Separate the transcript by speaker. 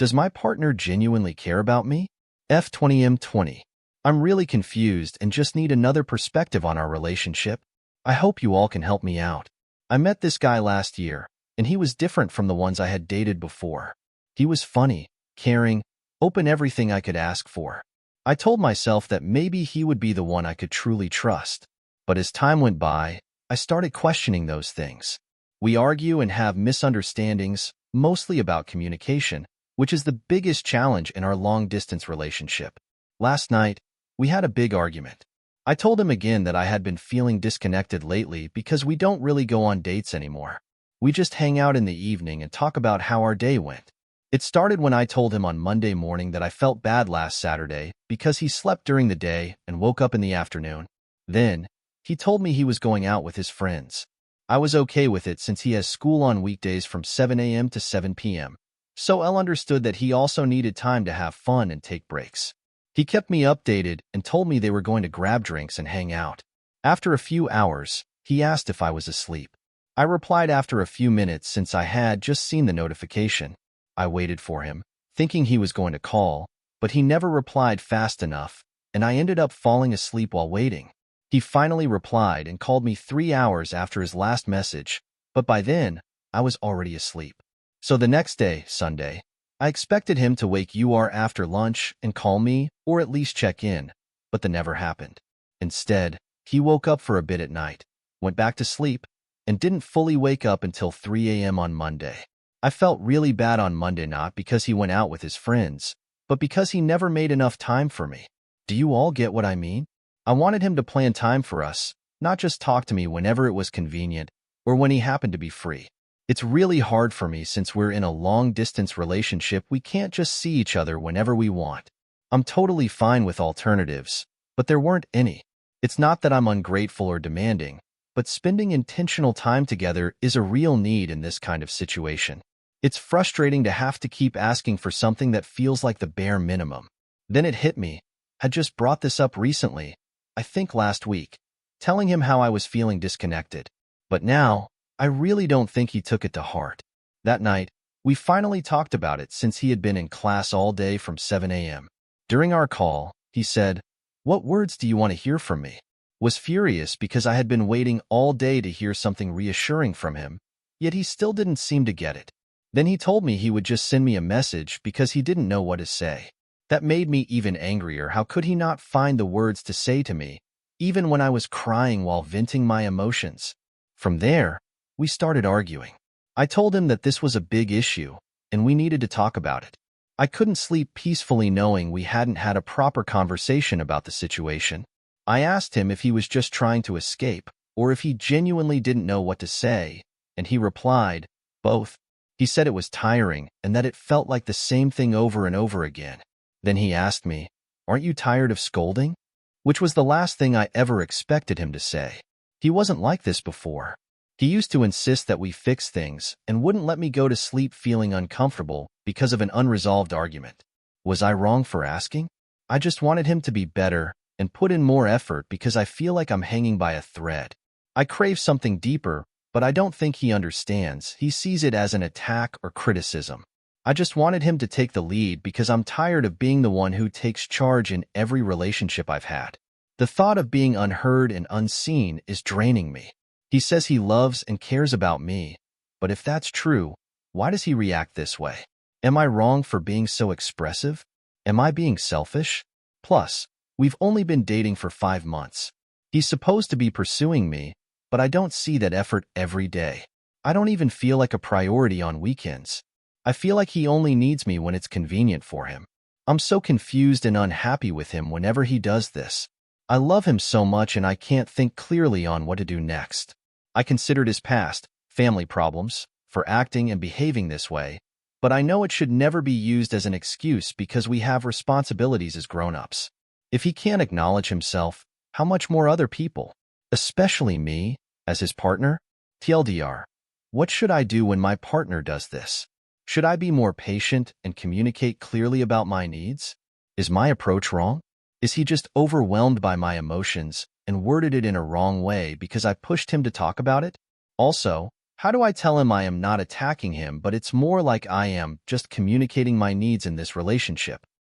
Speaker 1: Does my partner genuinely care about me? F20 M20. I'm really confused and just need another perspective on our relationship. I hope you all can help me out. I met this guy last year, and he was different from the ones I had dated before. He was funny, caring, open, everything I could ask for. I told myself that maybe he would be the one I could truly trust. But as time went by, I started questioning those things. We argue and have misunderstandings, mostly about communication, which is the biggest challenge in our long-distance relationship. Last night, we had a big argument. I told him again that I had been feeling disconnected lately because we don't really go on dates anymore. We just hang out in the evening and talk about how our day went. It started when I told him on Monday morning that I felt bad last Saturday because he slept during the day and woke up in the afternoon. Then, he told me he was going out with his friends. I was okay with it since he has school on weekdays from 7 a.m. to 7 p.m. So I understood that he also needed time to have fun and take breaks. He kept me updated and told me they were going to grab drinks and hang out. After a few hours, he asked if I was asleep. I replied after a few minutes since I had just seen the notification. I waited for him, thinking he was going to call, but he never replied fast enough, and I ended up falling asleep while waiting. He finally replied and called me 3 hours after his last message, but by then, I was already asleep. So the next day, Sunday, I expected him to wake up after lunch and call me, or at least check in, but that never happened. Instead, he woke up for a bit at night, went back to sleep, and didn't fully wake up until 3 a.m. on Monday. I felt really bad on Monday, not because he went out with his friends, but because he never made enough time for me. Do you all get what I mean? I wanted him to plan time for us, not just talk to me whenever it was convenient or when he happened to be free. It's really hard for me since we're in a long-distance relationship. We can't just see each other whenever we want. I'm totally fine with alternatives, but there weren't any. It's not that I'm ungrateful or demanding, but spending intentional time together is a real need in this kind of situation. It's frustrating to have to keep asking for something that feels like the bare minimum. Then it hit me. I just brought this up recently, I think last week, telling him how I was feeling disconnected. But now, I really don't think he took it to heart. That night, we finally talked about it since he had been in class all day from 7 a.m. During our call, he said, "What words do you want to hear from me?" Was furious because I had been waiting all day to hear something reassuring from him, yet he still didn't seem to get it. Then he told me he would just send me a message because he didn't know what to say. That made me even angrier. How could he not find the words to say to me, even when I was crying while venting my emotions? From there, we started arguing. I told him that this was a big issue, and we needed to talk about it. I couldn't sleep peacefully knowing we hadn't had a proper conversation about the situation. I asked him if he was just trying to escape, or if he genuinely didn't know what to say, and he replied, "Both." He said it was tiring and that it felt like the same thing over and over again. Then he asked me, "Aren't you tired of scolding?" Which was the last thing I ever expected him to say. He wasn't like this before. He used to insist that we fix things and wouldn't let me go to sleep feeling uncomfortable because of an unresolved argument. Was I wrong for asking? I just wanted him to be better and put in more effort because I feel like I'm hanging by a thread. I crave something deeper, but I don't think he understands. He sees it as an attack or criticism. I just wanted him to take the lead because I'm tired of being the one who takes charge in every relationship I've had. The thought of being unheard and unseen is draining me. He says he loves and cares about me, but if that's true, why does he react this way? Am I wrong for being so expressive? Am I being selfish? Plus, we've only been dating for 5 months. He's supposed to be pursuing me, but I don't see that effort every day. I don't even feel like a priority on weekends. I feel like he only needs me when it's convenient for him. I'm so confused and unhappy with him whenever he does this. I love him so much and I can't think clearly on what to do next. I considered his past, family problems, for acting and behaving this way, but I know it should never be used as an excuse because we have responsibilities as grown-ups. If he can't acknowledge himself, how much more other people, especially me, as his partner? TLDR, what should I do when my partner does this? Should I be more patient and communicate clearly about my needs? Is my approach wrong? Is he just overwhelmed by my emotions and worded it in a wrong way because I pushed him to talk about it? Also, How do I tell him I am not attacking him, but it's more like I am just communicating my needs in this relationship?